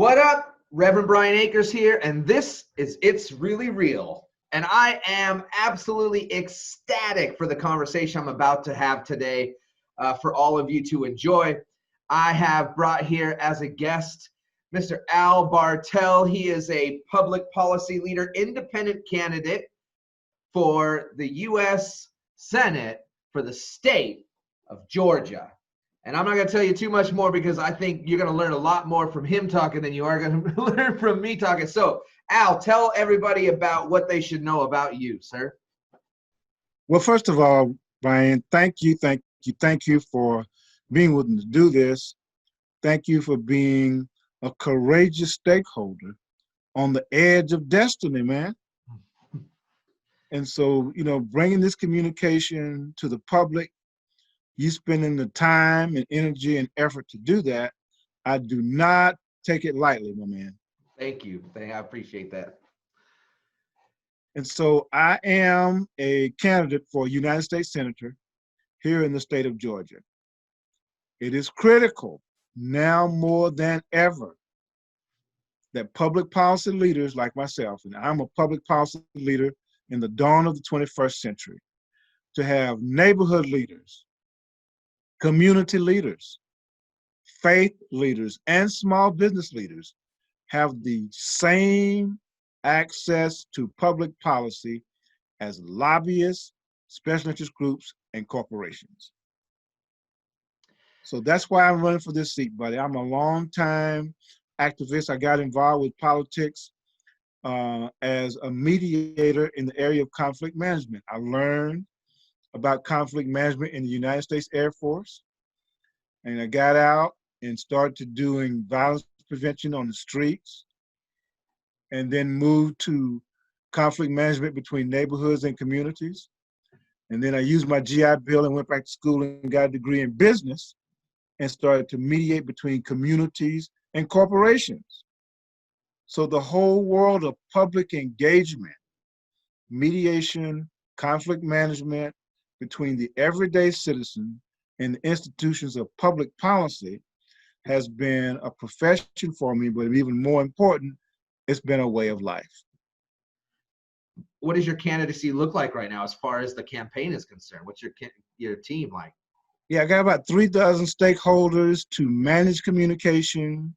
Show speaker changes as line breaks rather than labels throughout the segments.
What up? Reverend Brian Akers here, and this is It's Really Real. And I am absolutely ecstatic for the conversation I'm about to have today for all of you to enjoy. I have brought here as a guest Mr. Al Bartell. He is a public policy leader, independent candidate for the U.S. Senate for the state of Georgia. And I'm not going to tell you too much more because I think you're going to learn a lot more from him talking than you are going to learn from me talking. So, Al, tell everybody about what they should know about you, sir.
Well, first of all, Brian, thank you for being willing to do this. Thank you for being a courageous stakeholder on the edge of destiny, man. And so, bringing this communication to the public, you spending the time and energy and effort to do that, I do not take it lightly, my man.
Thank you. I appreciate that.
And so I am a candidate for United States Senator here in the state of Georgia. It is critical now more than ever that public policy leaders like myself, and I'm a public policy leader in the dawn of the 21st century, to have neighborhood leaders, community leaders, faith leaders, and small business leaders have the same access to public policy as lobbyists, special interest groups, and corporations. So that's why I'm running for this seat, buddy. I'm a long-time activist. I got involved with politics as a mediator in the area of conflict management. I learned about conflict management in the United States Air Force. And I got out and started doing violence prevention on the streets, and then moved to conflict management between neighborhoods and communities. And then I used my GI Bill and went back to school and got a degree in business and started to mediate between communities and corporations. So the whole world of public engagement, mediation, conflict management, between the everyday citizen and the institutions of public policy has been a profession for me, but even more important, it's been a way of life.
What does your candidacy look like right now as far as the campaign is concerned? What's your team like?
Yeah, I got about 3,000 stakeholders to manage communication,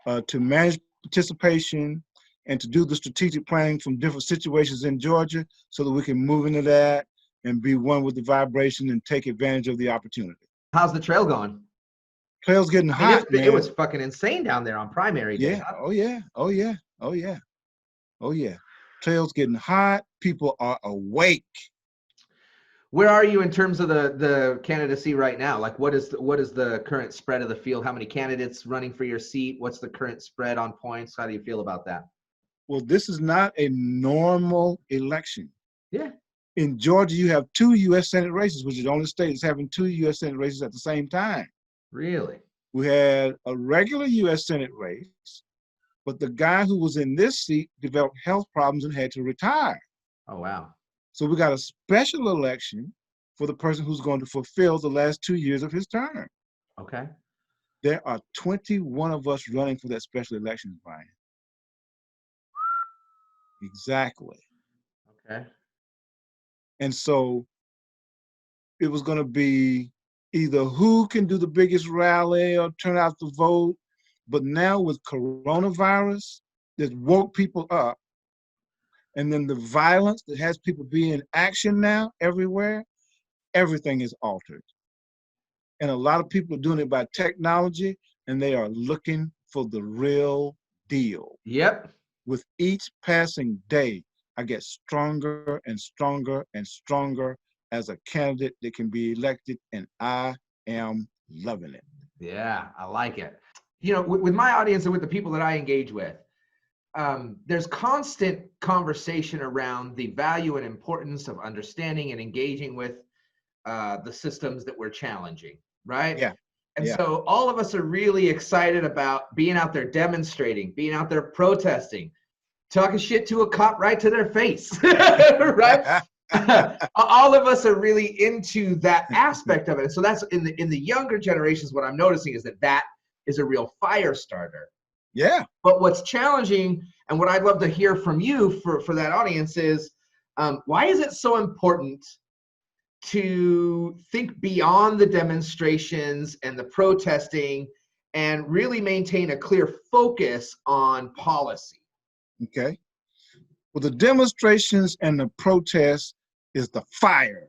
to manage participation, and to do the strategic planning from different situations in Georgia so that we can move into that and be one with the vibration and take advantage of the opportunity.
How's the trail going?
Trail's getting hot, man.
It was fucking insane down there on primary day.
Yeah, oh yeah. Trail's getting hot. People are awake.
Where are you in terms of the candidacy right now? Like, what is the current spread of the field? How many candidates running for your seat? What's the current spread on points? How do you feel about that?
Well, this is not a normal election.
Yeah.
In Georgia, you have 2 U.S. Senate races, which is the only state that's having 2 U.S. Senate races at the same time.
Really?
We had a regular U.S. Senate race, but the guy who was in this seat developed health problems and had to retire.
Oh, wow.
So we got a special election for the person who's going to fulfill the last 2 years of his term.
Okay.
There are 21 of us running for that special election, Brian. Exactly.
Okay.
And so it was going to be either who can do the biggest rally or turn out the vote. But now with coronavirus that woke people up, and then the violence that has people be in action now everywhere, everything is altered. And a lot of people are doing it by technology, and they are looking for the real deal.
Yep.
With each passing day, I get stronger and stronger and stronger as a candidate that can be elected, and I am loving it.
Yeah, I like it. With my audience and with the people that I engage with, there's constant conversation around the value and importance of understanding and engaging with the systems that we're challenging, right?
Yeah.
And so all of us are really excited about being out there demonstrating, being out there protesting, talking shit to a cop right to their face, right? All of us are really into that aspect of it. So that's in the younger generations, what I'm noticing is that is a real fire starter.
Yeah.
But what's challenging, and what I'd love to hear from you for that audience is, why is it so important to think beyond the demonstrations and the protesting and really maintain a clear focus on policy?
Okay. Well, the demonstrations and the protests is the fire.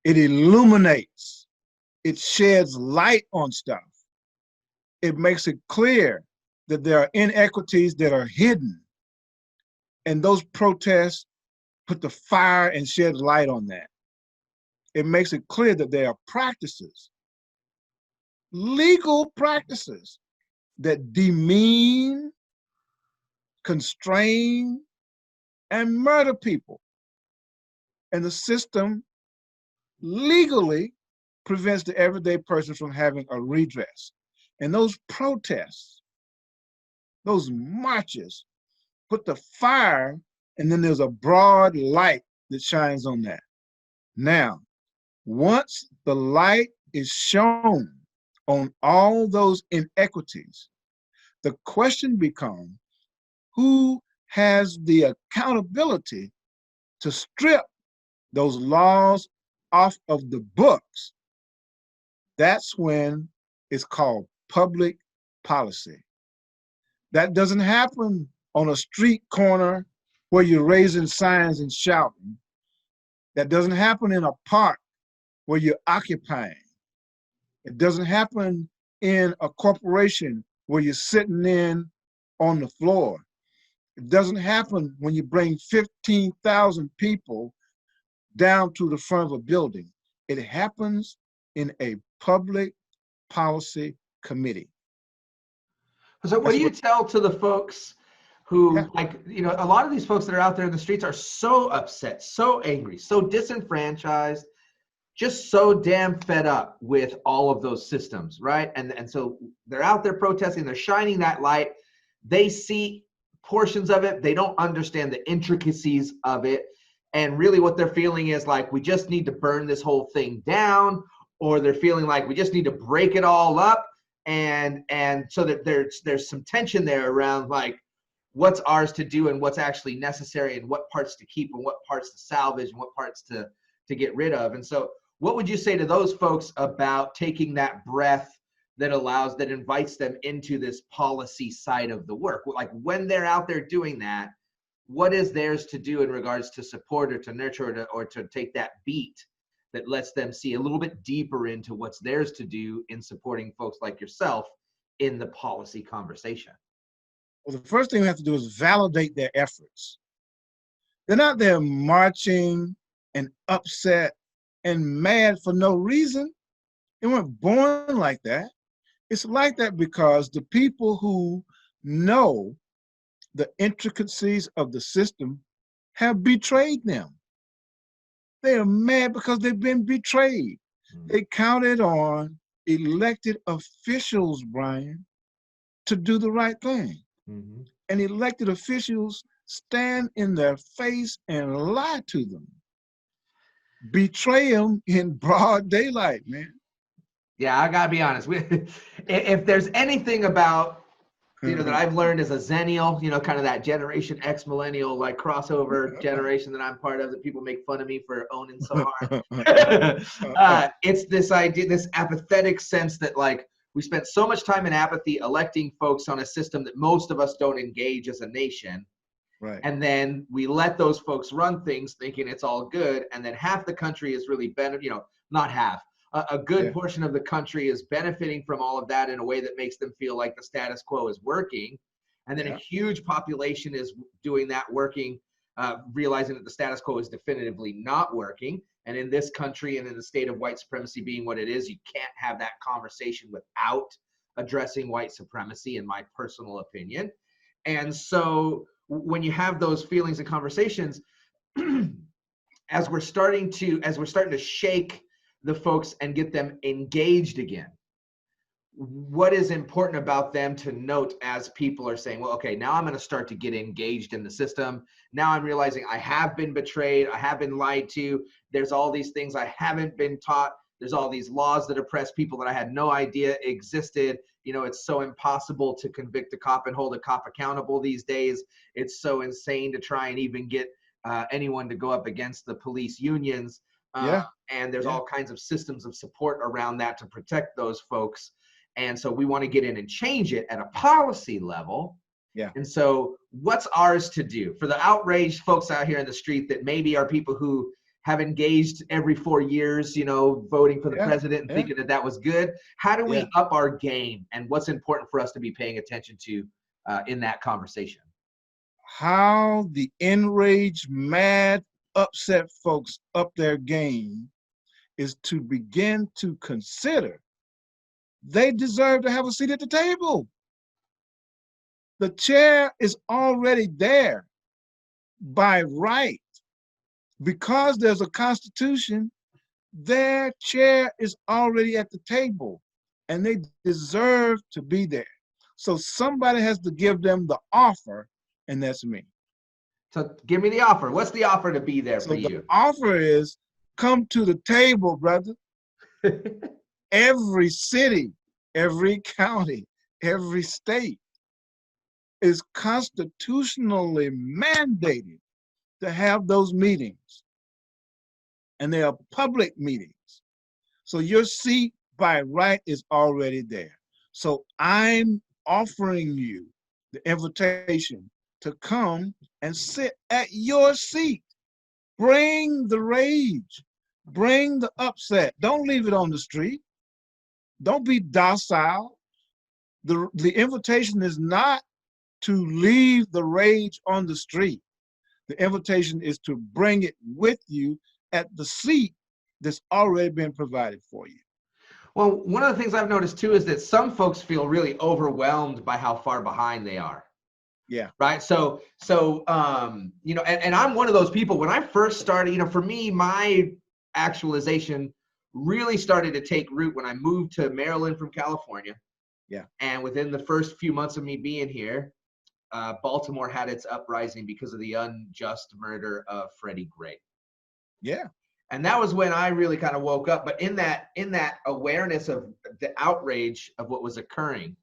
It illuminates. It sheds light on stuff. It makes it clear that there are inequities that are hidden. And those protests put the fire and shed light on that. It makes it clear that there are practices, legal practices, that demean, constrain, and murder people. And the system legally prevents the everyday person from having a redress. And those protests, those marches, put the fire, and then there's a broad light that shines on that. Now, once the light is shown on all those inequities, the question becomes, who has the accountability to strip those laws off of the books? That's when it's called public policy. That doesn't happen on a street corner where you're raising signs and shouting. That doesn't happen in a park where you're occupying. It doesn't happen in a corporation where you're sitting in on the floor. It doesn't happen when you bring 15,000 people down to the front of a building. It happens in a public policy committee.
So what do you tell to the folks who, like, you know, a lot of these folks that are out there in the streets are so upset, so angry, so disenfranchised, just so damn fed up with all of those systems, right? And so they're out there protesting, they're shining that light. They see portions of it, they don't understand the intricacies of it. And really what they're feeling is like, we just need to burn this whole thing down, or they're feeling like we just need to break it all up. And so that there's some tension there around like what's ours to do and what's actually necessary and what parts to keep and what parts to salvage and what parts to get rid of. And so what would you say to those folks about taking that breath that invites them into this policy side of the work? Like when they're out there doing that, what is theirs to do in regards to support or to nurture or to take that beat that lets them see a little bit deeper into what's theirs to do in supporting folks like yourself in the policy conversation?
Well, the first thing we have to do is validate their efforts. They're not there marching and upset and mad for no reason. They weren't born like that. It's like that because the people who know the intricacies of the system have betrayed them. They are mad because they've been betrayed. They counted on elected officials, Brian, to do the right thing. And elected officials stand in their face and lie to them. Betray them in broad daylight, man.
Yeah, I gotta be honest. If there's anything about, you know, that I've learned as a Zennial, you know, kind of that Generation X millennial, like crossover generation that I'm part of, that people make fun of me for owning so hard. It's this idea, this apathetic sense that like we spent so much time in apathy electing folks on a system that most of us don't engage as a nation.
Right.
And then we let those folks run things thinking it's all good. And then half the country is really not half. A good portion of the country is benefiting from all of that in a way that makes them feel like the status quo is working. And then a huge population is doing that working, realizing that the status quo is definitively not working. And in this country and in the state of white supremacy being what it is, you can't have that conversation without addressing white supremacy, in my personal opinion. And so when you have those feelings and conversations, as we're starting to shake the folks and get them engaged again, what is important about them to note as people are saying, well, okay, now I'm going to start to get engaged in the system. Now I'm realizing I have been betrayed. I have been lied to. There's all these things I haven't been taught. There's all these laws that oppress people that I had no idea existed. it's so impossible to convict a cop and hold a cop accountable these days. It's so insane to try and even get anyone to go up against the police unions.
Yeah.
And there's
Yeah.
all kinds of systems of support around that to protect those folks. And so we want to get in and change it at a policy level.
Yeah.
And so what's ours to do for the outraged folks out here in the street that maybe are people who have engaged every 4 years, voting for the president and thinking that was good? How do we up our game, and what's important for us to be paying attention to in that conversation?
How the enraged, mad, upset folks up their game is to begin to consider they deserve to have a seat at the table. The chair is already there by right. Because there's a constitution, their chair is already at the table and they deserve to be there. So somebody has to give them the offer, and that's me.
So give me the offer. What's the offer to be there for you?
The offer is come to the table, brother. Every city, every county, every state is constitutionally mandated to have those meetings, and they are public meetings. So your seat by right is already there. So I'm offering you the invitation to come and sit at your seat. Bring the rage, bring the upset. Don't leave it on the street. Don't be docile. The invitation is not to leave the rage on the street. The invitation is to bring it with you at the seat that's already been provided for you.
Well, one of the things I've noticed too is that some folks feel really overwhelmed by how far behind they are.
Yeah.
Right. So, and I'm one of those people. When I first started, for me, my actualization really started to take root when I moved to Maryland from California.
Yeah.
And within the first few months of me being here, Baltimore had its uprising because of the unjust murder of Freddie Gray.
Yeah.
And that was when I really kind of woke up. But in that awareness of the outrage of what was occurring,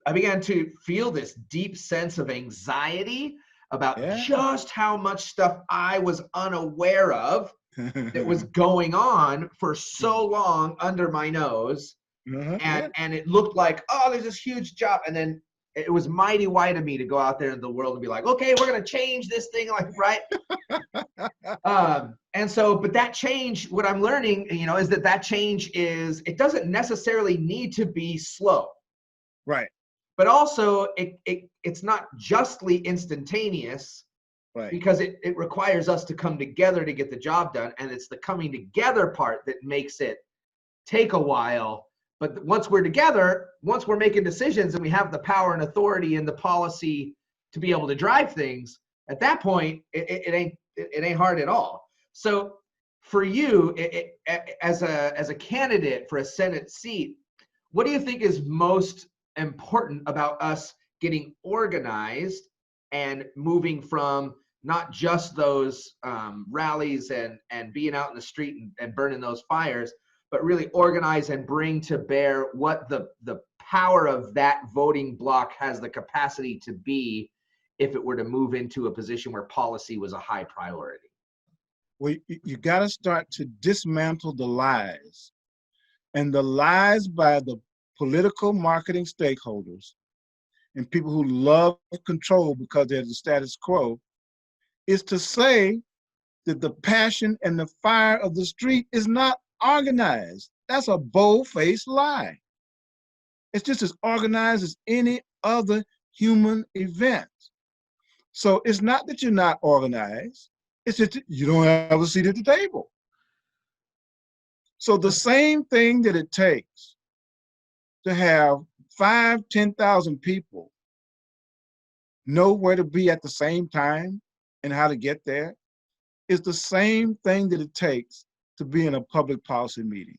I began to feel this deep sense of anxiety about just how much stuff I was unaware of that was going on for so long under my nose. And it looked like, oh, there's this huge job. And then it was mighty white of me to go out there in the world and be like, okay, we're going to change this thing, right? And so, but that change, what I'm learning, is that change it doesn't necessarily need to be slow.
Right.
But also it's not justly instantaneous, right? Because it requires us to come together to get the job done. And it's the coming together part that makes it take a while. But once we're together, once we're making decisions and we have the power and authority and the policy to be able to drive things, at that point, it ain't hard at all. So for you, as a candidate for a Senate seat, what do you think is most important about us getting organized and moving from not just those rallies and being out in the street and burning those fires, but really organize and bring to bear what the power of that voting bloc has the capacity to be if it were to move into a position where policy was a high priority?
Well, you got to start to dismantle the lies. And the lies by the political marketing stakeholders and people who love control because they're the status quo is to say that the passion and the fire of the street is not organized. That's a bold-faced lie. It's just as organized as any other human event. So it's not that you're not organized, it's just that you don't have a seat at the table. So the same thing that it takes to have 5,000, 10,000 people know where to be at the same time and how to get there is the same thing that it takes to be in a public policy meeting.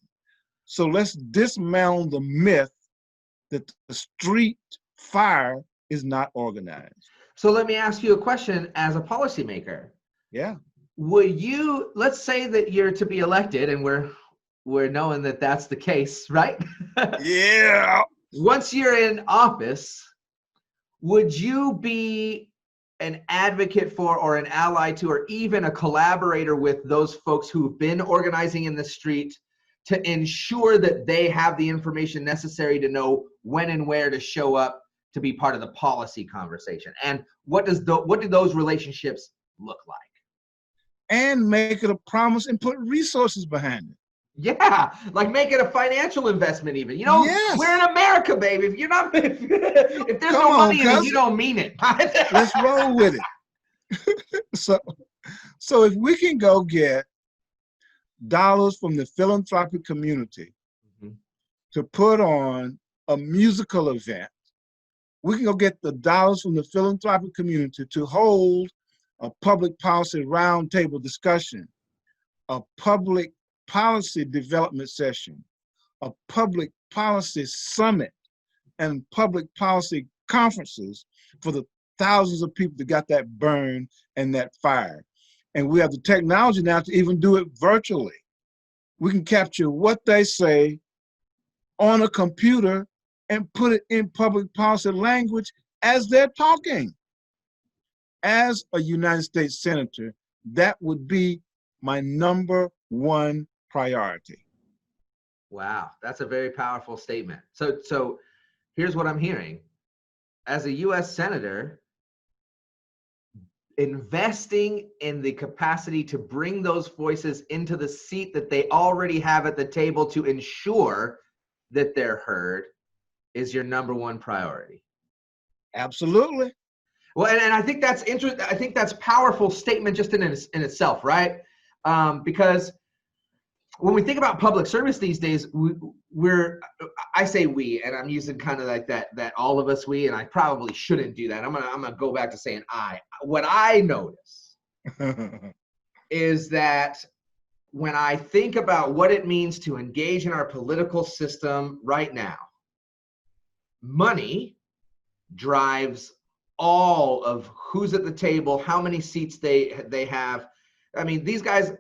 So let's dismantle the myth that the street fire is not organized.
So let me ask you a question as a policymaker.
Yeah.
Would you, let's say that you're to be elected, and we're knowing that that's the case, right?
Yeah.
once you're in office, would you be an advocate for or an ally to or even a collaborator with those folks who've been organizing in the street to ensure that they have the information necessary to know when and where to show up to be part of the policy conversation? And what do those relationships look like?
And make it a promise and put resources behind it.
Yeah, like make it a financial investment even.
Yes.
We're in America, baby. If you're not, if there's
Come
no
on,
money in it,
cousin.
you don't mean it.
Let's roll with it. So if we can go get dollars from the philanthropic community to put on a musical event, we can go get the dollars from the philanthropic community to hold a public policy roundtable discussion, a public policy development session, a public policy summit, and public policy conferences for the thousands of people that got that burn and that fire. And we have the technology now to even do it virtually. We can capture what they say on a computer and put it in public policy language as they're talking. As a United States Senator, that would be my #1 priority.
Wow, that's a very powerful statement. So here's what I'm hearing. As a US Senator, investing in the capacity to bring those voices into the seat that they already have at the table to ensure that they're heard is your #1 priority.
Absolutely.
Well, and I think that's interesting. I think that's a powerful statement just in itself, right? Because when we think about public service these days, I say we, and I'm using kind of like that all of us we, and I probably shouldn't do that. I'm gonna go back to saying I. What I notice is that when I think about what it means to engage in our political system right now, money drives all of who's at the table, how many seats they have. I mean, these guys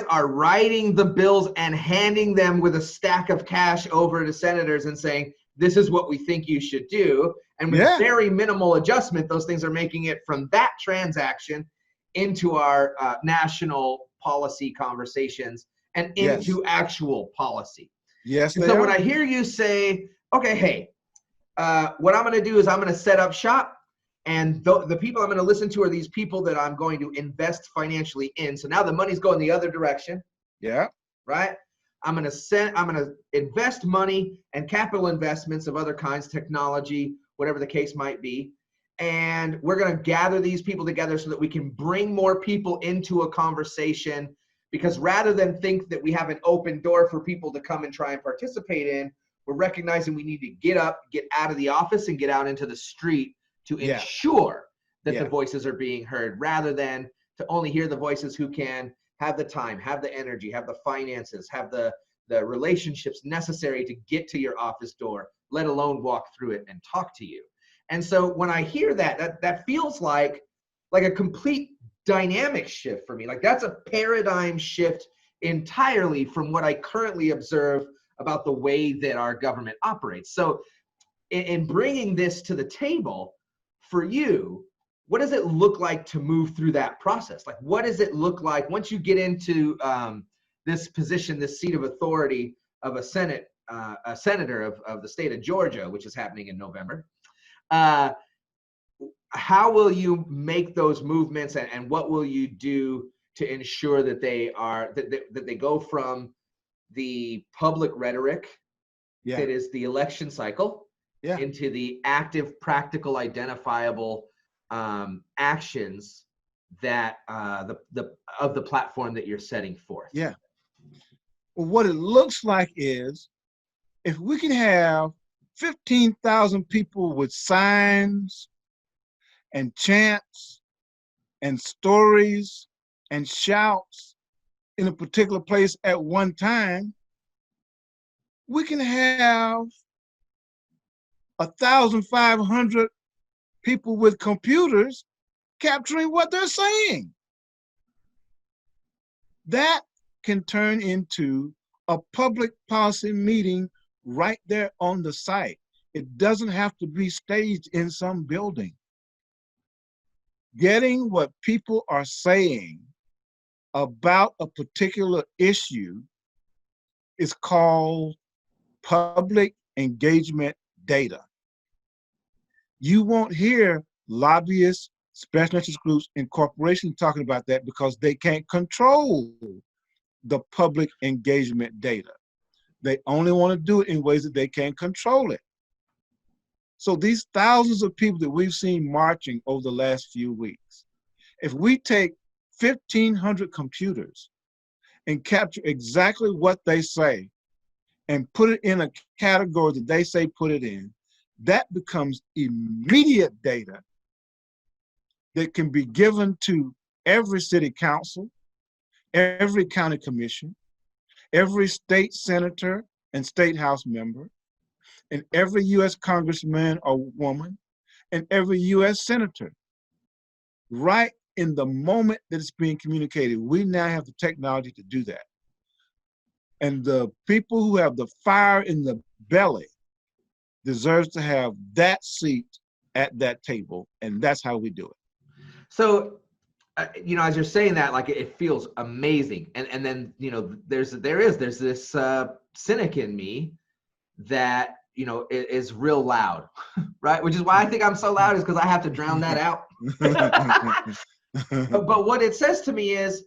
are writing the bills and handing them with a stack of cash over to senators and saying, this is what we think you should do. And with very minimal adjustment, those things are making it from that transaction into our national policy conversations and into actual policy.
Yes,
and so when I hear you say, okay, hey, what I'm going to do is I'm going to set up shop, and the people I'm going to listen to are these people that I'm going to invest financially in. So now the money's going the other direction.
Yeah.
Right? I'm going to invest money and capital investments of other kinds, technology, whatever the case might be. And we're going to gather these people together so that we can bring more people into a conversation, because rather than think that we have an open door for people to come and try and participate in, we're recognizing we need to get up, get out of the office, and get out into the street to ensure that the voices are being heard, rather than to only hear the voices who can have the time, have the energy, have the finances, have the relationships necessary to get to your office door, let alone walk through it and talk to you. And so when I hear that feels like a complete dynamic shift for me. Like that's a paradigm shift entirely from what I currently observe about the way that our government operates. So in bringing this to the table for you, what does it look like to move through that process? Like, what does it look like once you get into this position, this seat of authority of a senator of the state of Georgia, which is happening in November? How will you make those movements, and what will you do to ensure that they go from the public rhetoric that is the election cycle into the active, practical, identifiable actions that of the platform that you're setting forth?
Yeah. Well, what it looks like is if we can have 15,000 people with signs and chants and stories and shouts in a particular place at one time, we can have 1,500 people with computers capturing what they're saying. That can turn into a public policy meeting right there on the site. It doesn't have to be staged in some building. Getting what people are saying about a particular issue is called public engagement data. You won't hear lobbyists, special interest groups, and corporations talking about that because they can't control the public engagement data. They only want to do it in ways that they can control it. So these thousands of people that we've seen marching over the last few weeks, if we take 1,500 computers and capture exactly what they say and put it in a category that they say put it in, that becomes immediate data that can be given to every city council, every county commission, every state senator and state house member, and every U.S. congressman or woman, and every U.S. senator. Right in the moment that it's being communicated, we now have the technology to do that. And the people who have the fire in the belly deserves to have that seat at that table, and that's how we do it.
So, you know, as you're saying that, like, it feels amazing, and then, you know, there's this cynic in me that, you know, is real loud, right? Which is why I think I'm so loud, is because I have to drown that out. But what it says to me is,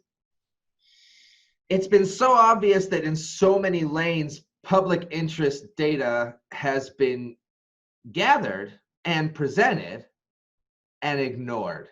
it's been so obvious that in so many lanes, public interest data has been gathered and presented and ignored,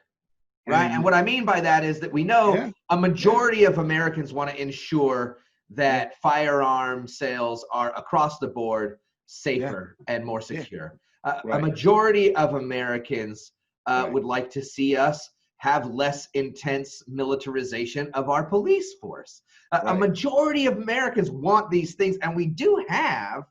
right? And what I mean by that is that we know a majority of Americans want to ensure that firearm sales are across the board safer and more secure. A majority of Americans would like to see us have less intense militarization of our police force. A majority of Americans want these things, and we do have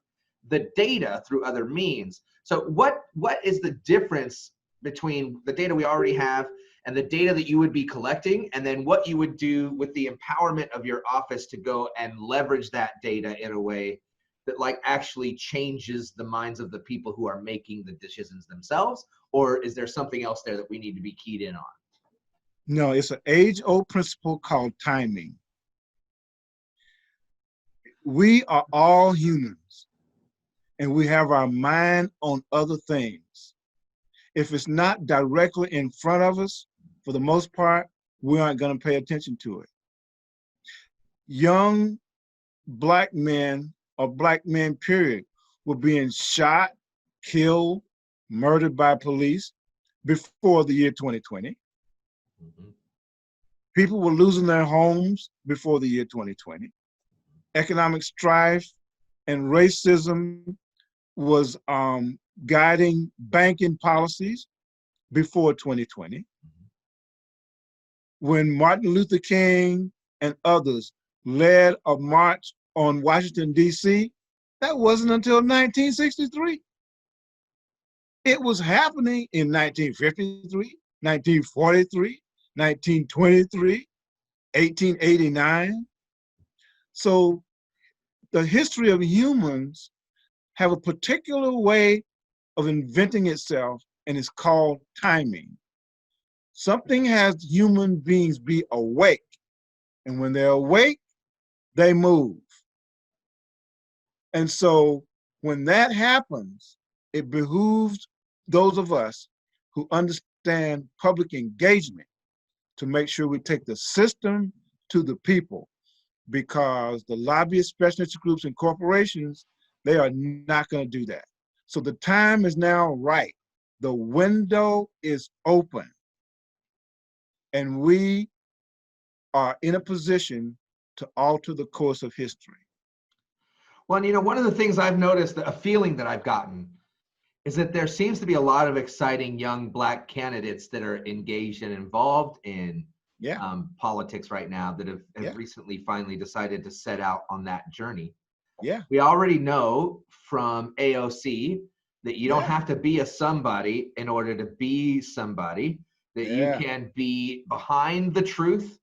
the data through other means. So what is the difference between the data we already have and the data that you would be collecting, and then what you would do with the empowerment of your office to go and leverage that data in a way that, like, actually changes the minds of the people who are making the decisions themselves? Or is there something else there that we need to be keyed in on?
No, it's an age-old principle called timing. We are all humans, and we have our mind on other things. If it's not directly in front of us, for the most part, we aren't going to pay attention to it. Young Black men, or Black men, period, were being shot, killed, murdered by police before the year 2020. People were losing their homes before the year 2020. Economic strife and racism was guiding banking policies before 2020. When Martin Luther King and others led a march on Washington, D.C., that wasn't until 1963. It was happening in 1953, 1943, 1923, 1889. So the history of humans have a particular way of inventing itself, and it's called timing. Something has human beings be awake, and when they're awake, they move. And so when that happens, it behooves those of us who understand public engagement to make sure we take the system to the people, because the lobbyists, special interest groups, and corporations, they are not going to do that. So the time is now right. The window is open, and we are in a position to alter the course of history.
Well, you know, one of the things I've noticed, a feeling that I've gotten, is that there seems to be a lot of exciting young Black candidates that are engaged and involved in politics right now, that have recently finally decided to set out on that journey. We already know from AOC that you don't have to be a somebody in order to be somebody, that you can be behind the truth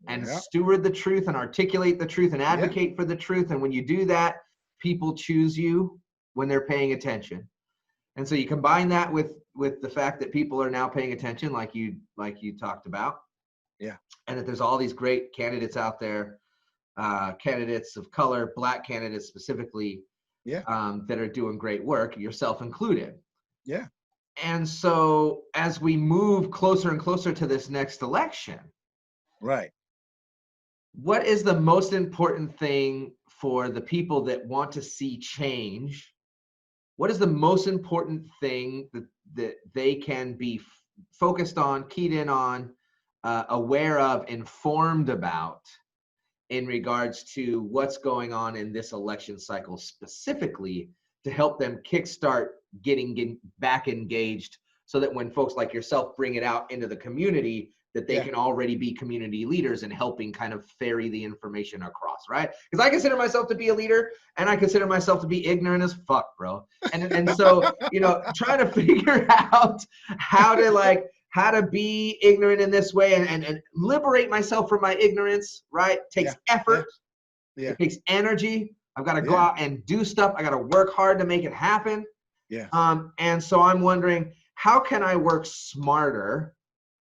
and steward the truth and articulate the truth and advocate for the truth. And when you do that, people choose you when they're paying attention. And so you combine that with the fact that people are now paying attention, like you talked about.
Yeah.
And that there's all these great candidates out there, candidates of color, Black candidates specifically,
Yeah.
that are doing great work, yourself included.
Yeah.
And so as we move closer and closer to this next election,
Right.
what is the most important thing for the people that want to see change? What is the most important thing that they can be focused on, keyed in on, aware of, informed about in regards to what's going on in this election cycle specifically to help them kickstart getting back engaged, so that when folks like yourself bring it out into the community, that they can already be community leaders and helping kind of ferry the information across, right? Because I consider myself to be a leader, and I consider myself to be ignorant as fuck, bro. And so, you know, trying to figure out how to be ignorant in this way and liberate myself from my ignorance, right? Takes effort.
Yeah.
It takes energy. I've got to go out and do stuff. I got to work hard to make it happen.
Yeah.
And so I'm wondering, how can I work smarter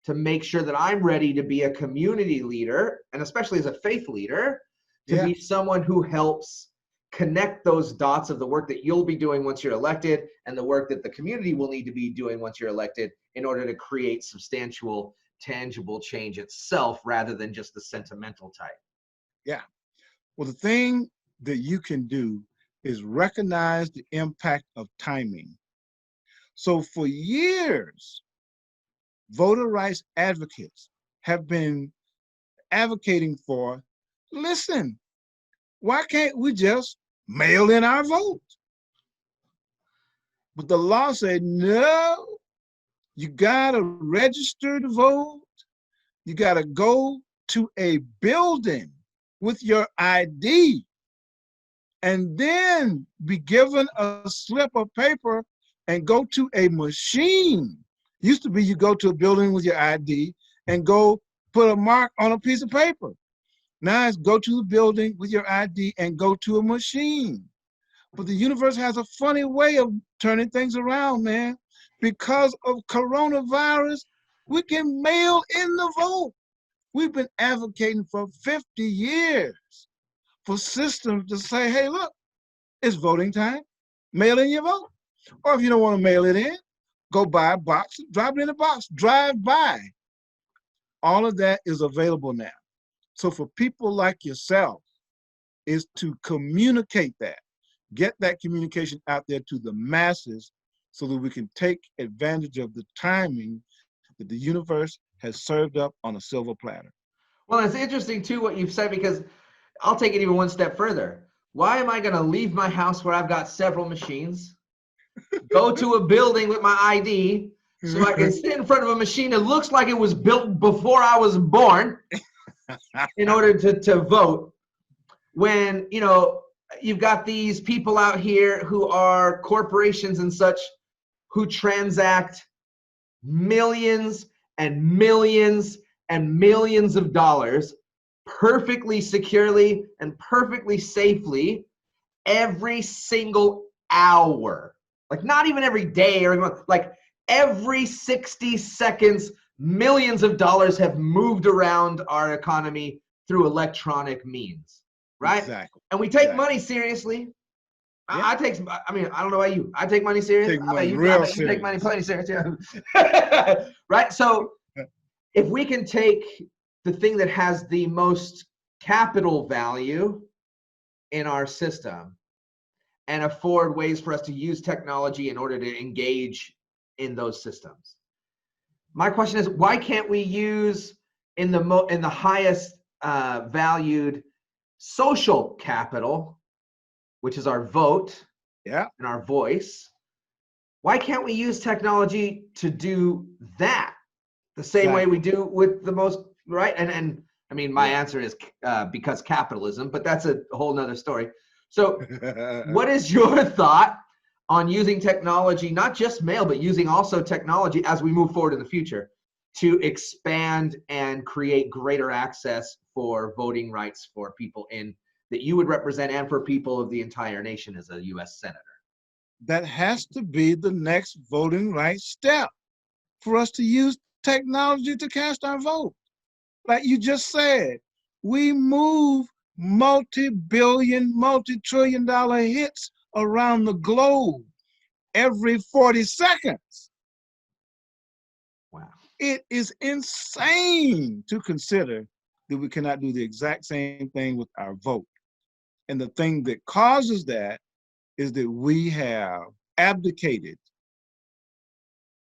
to make sure that I'm ready to be a community leader, and especially as a faith leader, to be someone who helps connect those dots of the work that you'll be doing once you're elected and the work that the community will need to be doing once you're elected in order to create substantial, tangible change itself rather than just the sentimental type.
Yeah. Well, the thing that you can do is recognize the impact of timing. So for years, voter rights advocates have been advocating for, listen, why can't we just mail in our vote? But the law said, no, you gotta register to vote. You gotta go to a building with your ID and then be given a slip of paper and go to a machine. Used to be you go to a building with your ID and go put a mark on a piece of paper. Now it's go to the building with your ID and go to a machine. But the universe has a funny way of turning things around, man. Because of coronavirus, we can mail in the vote. We've been advocating for 50 years for systems to say, hey, look, it's voting time. Mail in your vote. Or if you don't want to mail it in, go buy a box, drop it in a box, drive by. All of that is available now. So for people like yourself, is to communicate that, get that communication out there to the masses so that we can take advantage of the timing that the universe has served up on a silver platter.
Well, it's interesting too what you've said, because I'll take it even one step further. Why am I going to leave my house where I've got several machines, go to a building with my ID so I can sit in front of a machine that looks like it was built before I was born in order to vote, when, you know, you've got these people out here who are corporations and such who transact millions and millions and millions of dollars perfectly securely and perfectly safely every single hour. Like not even every day or month, like every 60 seconds, millions of dollars have moved around our economy through electronic means, right?
Exactly.
And we take money seriously.
Yeah.
I mean, I don't know about you. I take money serious.
Take
I
money
bet
real
you
serious.
take money plenty serious, yeah. Right? So if we can take the thing that has the most capital value in our system and afford ways for us to use technology in order to engage in those systems. My question is, why can't we use in the highest valued social capital, which is our vote and our voice, why can't we use technology to do that the same way we do with the most, right? And I mean, my answer is because capitalism, but that's a whole nother story. So what is your thought on using technology, not just mail, but using also technology as we move forward in the future to expand and create greater access for voting rights for people in that you would represent and for people of the entire nation as a U.S. Senator?
that has to be the next voting rights step for us to use technology to cast our vote. Like you just said, we move multi-billion, multi-trillion-dollar hits around the globe every 40 seconds.
Wow.
It is insane to consider that we cannot do the exact same thing with our vote. And the thing that causes that is that we have abdicated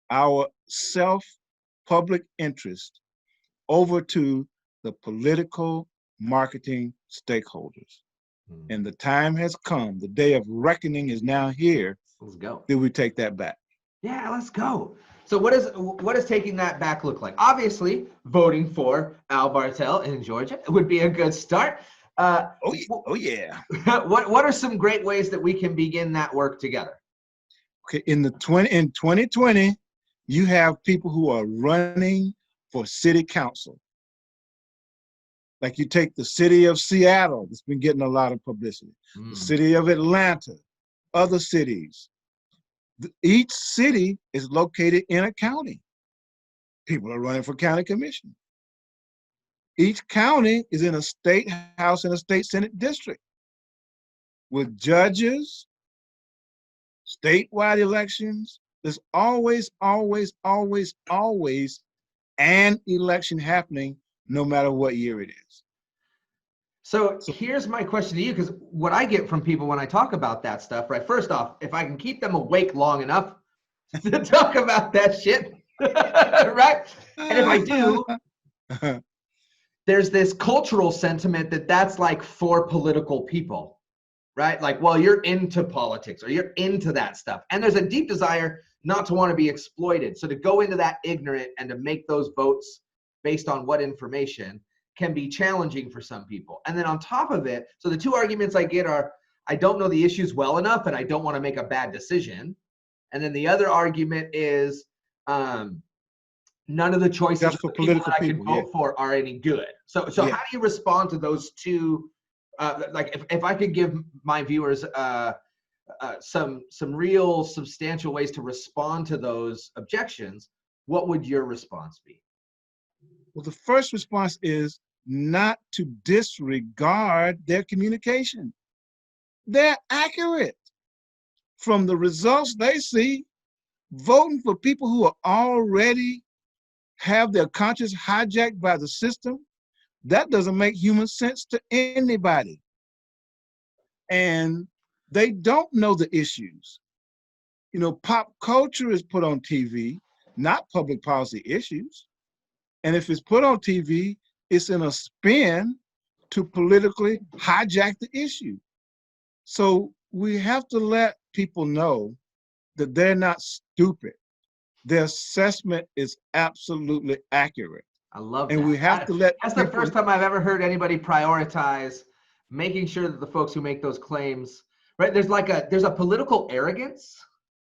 our self-public interest over to the political marketing stakeholders. And the time has come, the day of reckoning is now here.
Let's go.
That we take that back.
Yeah, let's go. So what does taking that back look like? Obviously, voting for Al Bartell in Georgia would be a good start.
Oh yeah.
What are some great ways that we can begin that work together?
Okay, in 2020, you have people who are running for city council. Like you take the city of Seattle, that's been getting a lot of publicity, the city of Atlanta, other cities. Each city is located in a county. People are running for county commission. Each county is in a state house and a state senate district with judges, statewide elections. There's always an election happening no matter what year it is.
So here's my question to you, because what I get from people when I talk about that stuff, right? First off, if I can keep them awake long enough to talk about that shit, right? And if I do, there's this cultural sentiment that that's like for political people, right? Like, well, you're into politics or you're into that stuff. And there's a deep desire not to want to be exploited. So to go into that ignorant and to make those votes based on what information can be challenging for some people. And then on top of it, so the two arguments I get are, I don't know the issues well enough and I don't want to make a bad decision. And then the other argument is none of the choices
for
of the people
political
that I can
people,
vote for are any good. So how do you respond to those two? Like if I could give my viewers some real substantial ways to respond to those objections, what would your response be?
Well, the first response is not to disregard their communication. They're accurate. From the results they see, voting for people who are already have their conscience hijacked by the system, that doesn't make human sense to anybody. And they don't know the issues. You know, pop culture is put on TV, not public policy issues. And if it's put on TV, it's in a spin to politically hijack the issue. So we have to let people know that they're not stupid. Their assessment is absolutely accurate.
I love that.
And we have to let
that's the first time I've ever heard anybody prioritize making sure that the folks who make those claims, right? There's a political arrogance.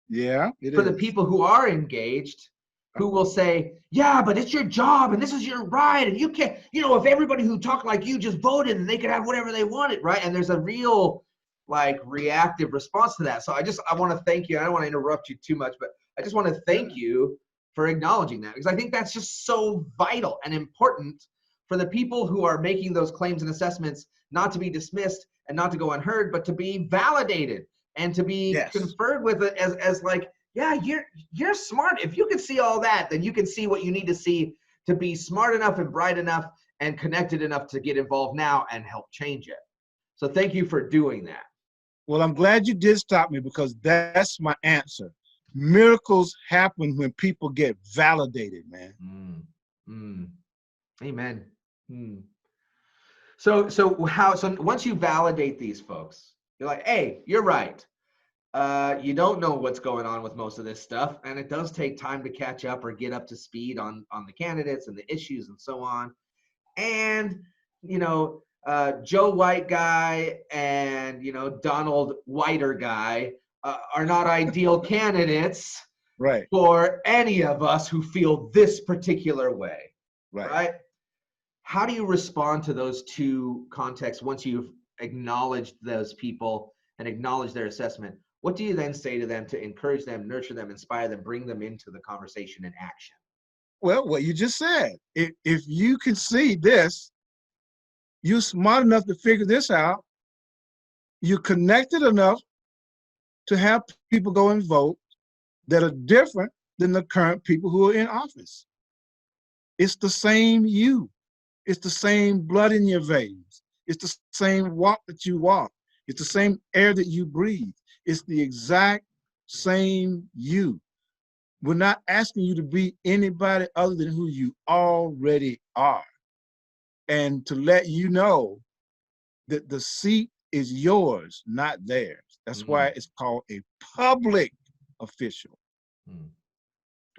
Yeah,
for the people who are engaged, who will say, yeah, but it's your job and this is your right. And you can't, if everybody who talked like you just voted and they could have whatever they wanted, right? And there's a real reactive response to that. So I want to thank you. I don't want to interrupt you too much, but I just want to thank you for acknowledging that, because I think that's just so vital and important for the people who are making those claims and assessments not to be dismissed and not to go unheard, but to be validated and to be conferred with it as yeah, you're smart. If you can see all that, then you can see what you need to see to be smart enough and bright enough and connected enough to get involved now and help change it. So thank you for doing that.
Well, I'm glad you did stop me, because that's my answer. Miracles happen when people get validated, man.
Amen. So once you validate these folks, you're like, hey, you're right. You don't know what's going on with most of this stuff, and it does take time to catch up or get up to speed on the candidates and the issues and so on. And Joe White guy and Donald Whiter guy are not ideal candidates for any of us who feel this particular way, right? How do you respond to those two contexts once you've acknowledged those people and acknowledged their assessment? what do you then say to them to encourage them, nurture them, inspire them, bring them into the conversation and action?
Well, what you just said, if you can see this, you're smart enough to figure this out, you're connected enough to have people go and vote that are different than the current people who are in office. It's the same you. It's the same blood in your veins. It's the same walk that you walk. It's the same air that you breathe. It's the exact same you. We're not asking you to be anybody other than who you already are. And to let you know that the seat is yours, not theirs. That's why it's called a public official.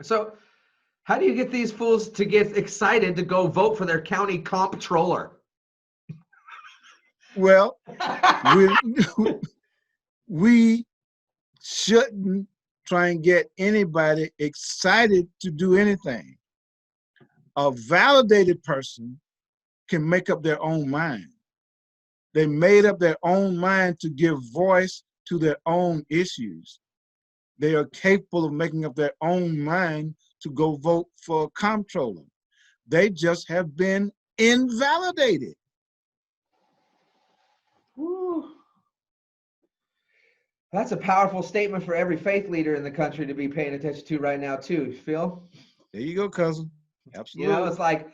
So how do you get these fools to get excited to go vote for their county comptroller?
Well, we shouldn't try and get anybody excited to do anything. A validated person can make up their own mind. They made up their own mind to give voice to their own issues. They are capable of making up their own mind to go vote for a comptroller. They just have been invalidated.
Woo. That's a powerful statement for every faith leader in the country to be paying attention to right now too, Phil.
There you go, cousin. Absolutely.
You know, it's like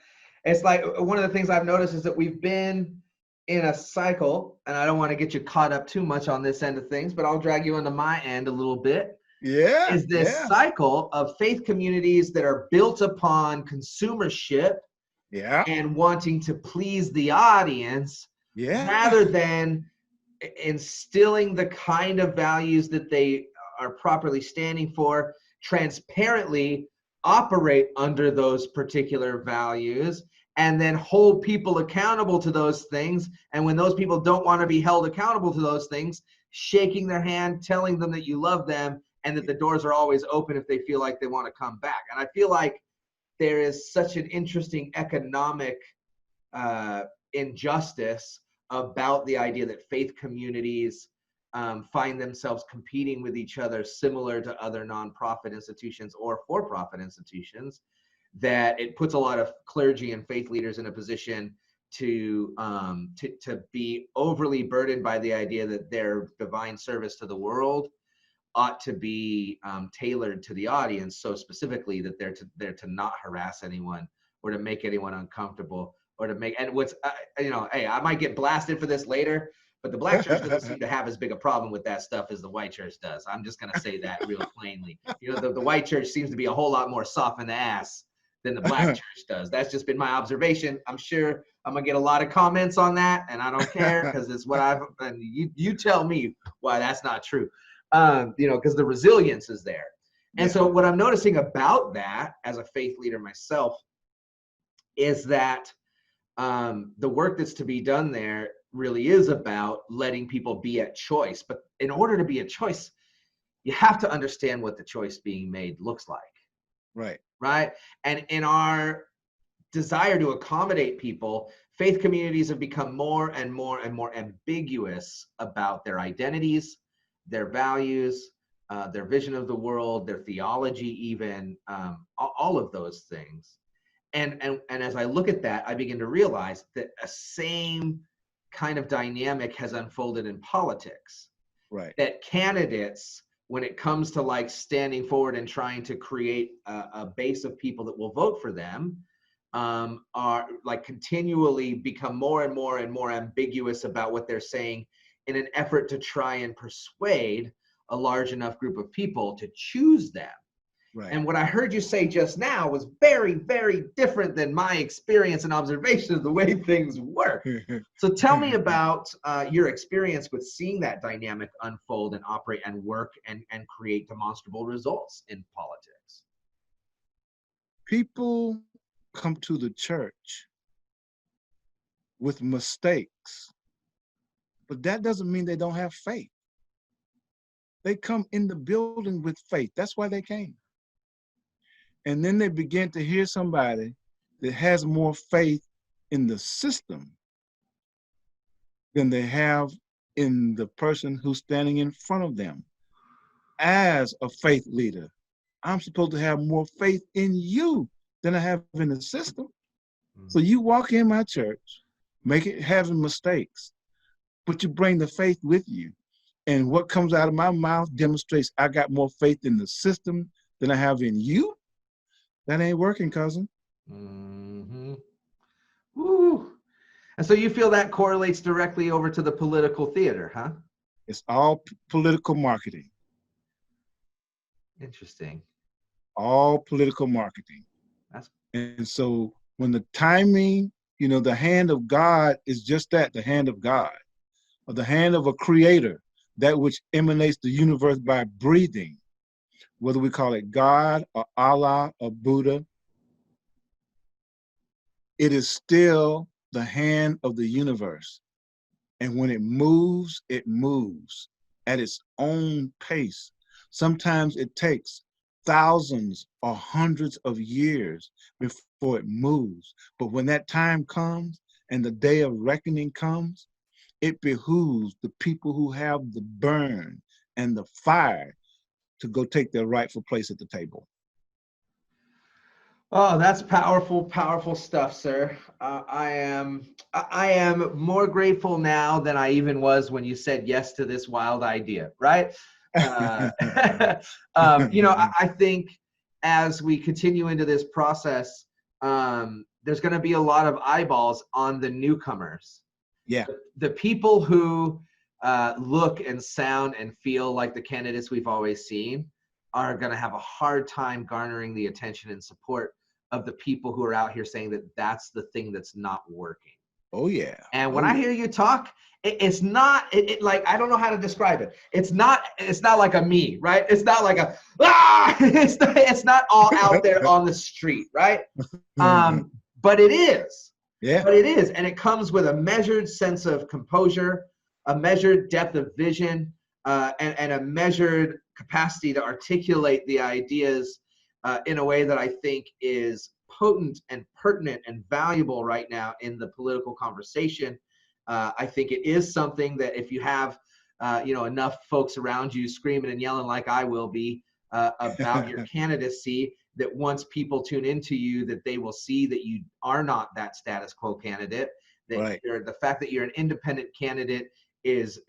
one of the things I've noticed is that we've been in a cycle, and I don't want to get you caught up too much on this end of things, but I'll drag you into my end a little bit.
Yeah.
Is this cycle of faith communities that are built upon consumership and wanting to please the audience rather than instilling the kind of values that they are properly standing for, transparently operate under those particular values, and then hold people accountable to those things. And when those people don't want to be held accountable to those things, shaking their hand, telling them that you love them and that the doors are always open if they feel like they want to come back. And I feel like there is such an interesting economic injustice about the idea that faith communities find themselves competing with each other, similar to other nonprofit institutions or for-profit institutions, that it puts a lot of clergy and faith leaders in a position to be overly burdened by the idea that their divine service to the world ought to be tailored to the audience so specifically that they're to not harass anyone or to make anyone uncomfortable or to make, and what's, you know, hey, I might get blasted for this later, but the black church doesn't seem to have as big a problem with that stuff as the white church does. I'm just going to say that real plainly. You know, the white church seems to be a whole lot more soft in the ass than the black church does. That's just been my observation. I'm sure I'm going to get a lot of comments on that, and I don't care because it's what I've, and you tell me why that's not true. You know, because the resilience is there. And so what I'm noticing about that as a faith leader myself is that the work that's to be done there really is about letting people be at choice. But in order to be at choice, you have to understand what the choice being made looks like. Right. And in our desire to accommodate people, faith communities have become more and more and more ambiguous about their identities, their values, their vision of the world, their theology, even all of those things. And as I look at that, I begin to realize that a same kind of dynamic has unfolded in politics. That candidates, when it comes to like standing forward and trying to create a base of people that will vote for them, are like continually become more and more and more ambiguous about what they're saying in an effort to try and persuade a large enough group of people to choose them. And what I heard you say just now was very, very different than my experience and observation of the way things work. So tell me about your experience with seeing that dynamic unfold and operate and work and create demonstrable results in politics.
People come to the church with mistakes, but that doesn't mean they don't have faith. They come in the building with faith. That's why they came. And then they begin to hear somebody that has more faith in the system than they have in the person who's standing in front of them. as a faith leader, I'm supposed to have more faith in you than I have in the system. So you walk in my church, having mistakes, but you bring the faith with you. And what comes out of my mouth demonstrates I got more faith in the system than I have in you. That ain't working, cousin.
Mm-hmm. Woo. And so you feel that correlates directly over to the political theater, huh?
It's all political marketing.
Interesting.
All political marketing. And so when the timing, the hand of God is just that, the hand of God, or the hand of a creator, that which emanates the universe by breathing, whether we call it God or Allah or Buddha, it is still the hand of the universe. And when it moves at its own pace. Sometimes it takes thousands or hundreds of years before it moves. But when that time comes and the day of reckoning comes, it behooves the people who have the burn and the fire to go take their rightful place at the table.
Oh, that's powerful, powerful stuff, sir. I am more grateful now than I even was when you said yes to this wild idea, right? I think as we continue into this process, there's going to be a lot of eyeballs on the newcomers.
Yeah.
The people who look and sound and feel like the candidates we've always seen are going to have a hard time garnering the attention and support of the people who are out here saying that that's the thing that's not working.
Oh yeah.
And when I hear you talk, it's not like, I don't know how to describe it. It's not like a me, right? It's not like a it's not all out there on the street, right? But it is.
Yeah.
But it is, and it comes with a measured sense of composure, a measured depth of vision, and a measured capacity to articulate the ideas in a way that I think is potent and pertinent and valuable right now in the political conversation. I think it is something that if you have enough folks around you screaming and yelling like I will be about your candidacy, that once people tune into you, that they will see that you are not that status quo candidate, that
right.
The fact that you're an independent candidate is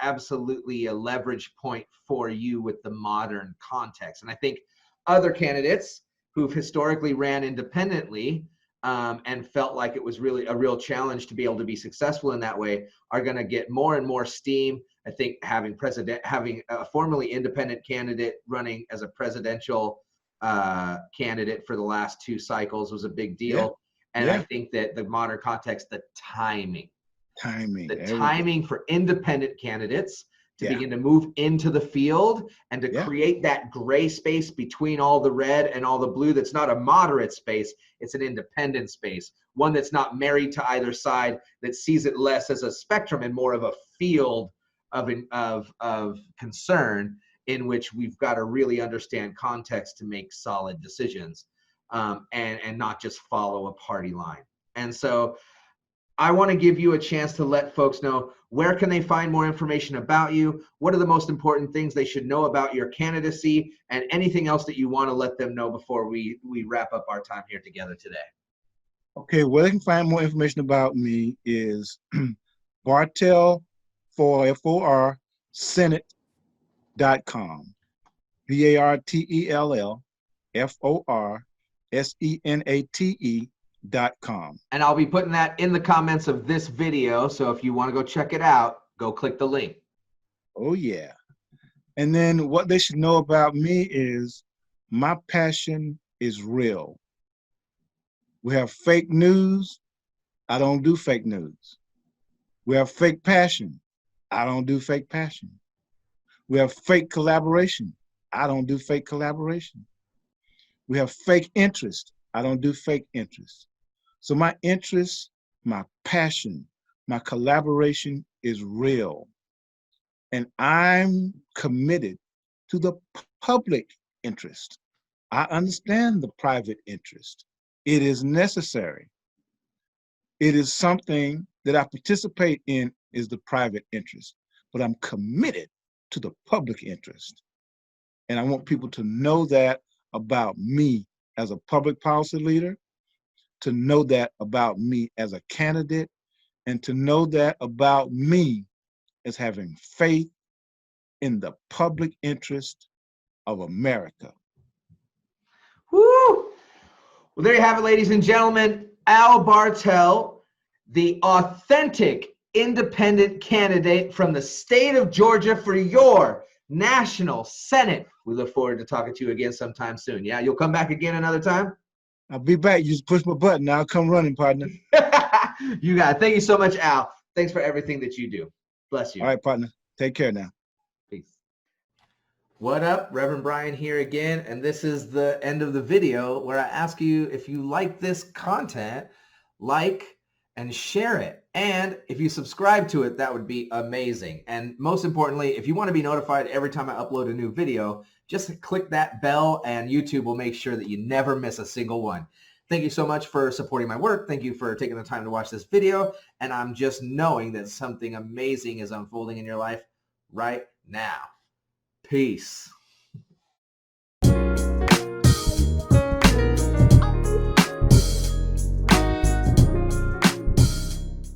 absolutely a leverage point for you with the modern context. And I think other candidates who've historically ran independently and felt like it was really a real challenge to be able to be successful in that way are going to get more and more steam. I think having a formerly independent candidate running as a presidential candidate for the last 2 cycles was a big deal.
Yeah.
And I think that the modern context, the timing for independent candidates to begin to move into the field and to create that gray space between all the red and all the blue. That's not a moderate space. It's an independent space, one that's not married to either side, that sees it less as a spectrum and more of a field of concern, in which we've got to really understand context to make solid decisions, and not just follow a party line. And so I want to give you a chance to let folks know, where can they find more information about you? What are the most important things they should know about your candidacy, and anything else that you want to let them know before we wrap up our time here together today?
Okay, where they can find more information about me is Bartell, FOR, Senate.com. BartellForSenate.com.
And I'll be putting that in the comments of this video. So if you want to go check it out, go click the link.
Oh, yeah. And then what they should know about me is my passion is real. We have fake news. I don't do fake news. We have fake passion. I don't do fake passion. We have fake collaboration. I don't do fake collaboration. We have fake interest. I don't do fake interest. So my interest, my passion, my collaboration is real. And I'm committed to the public interest. I understand the private interest. It is necessary. It is something that I participate in, is the private interest, but I'm committed to the public interest. And I want people to know that about me as a public policy leader, to know that about me as a candidate, and to know that about me as having faith in the public interest of America.
Woo! Well, there you have it, ladies and gentlemen. Al Bartell, the authentic independent candidate from the state of Georgia for your National Senate. We look forward to talking to you again sometime soon. Yeah, you'll come back again another time?
I'll be back. You just push my button. I'll come running, partner.
You got it. Thank you so much, Al. Thanks for everything that you do. Bless you.
All right, partner. Take care now.
Peace. What up? Reverend Brian here again, and this is the end of the video where I ask you, if you like this content, like and share it. And if you subscribe to it, that would be amazing. And most importantly, if you want to be notified every time I upload a new video, just click that bell and YouTube will make sure that you never miss a single one. Thank you so much for supporting my work. Thank you for taking the time to watch this video. And I'm just knowing that something amazing is unfolding in your life right now. Peace.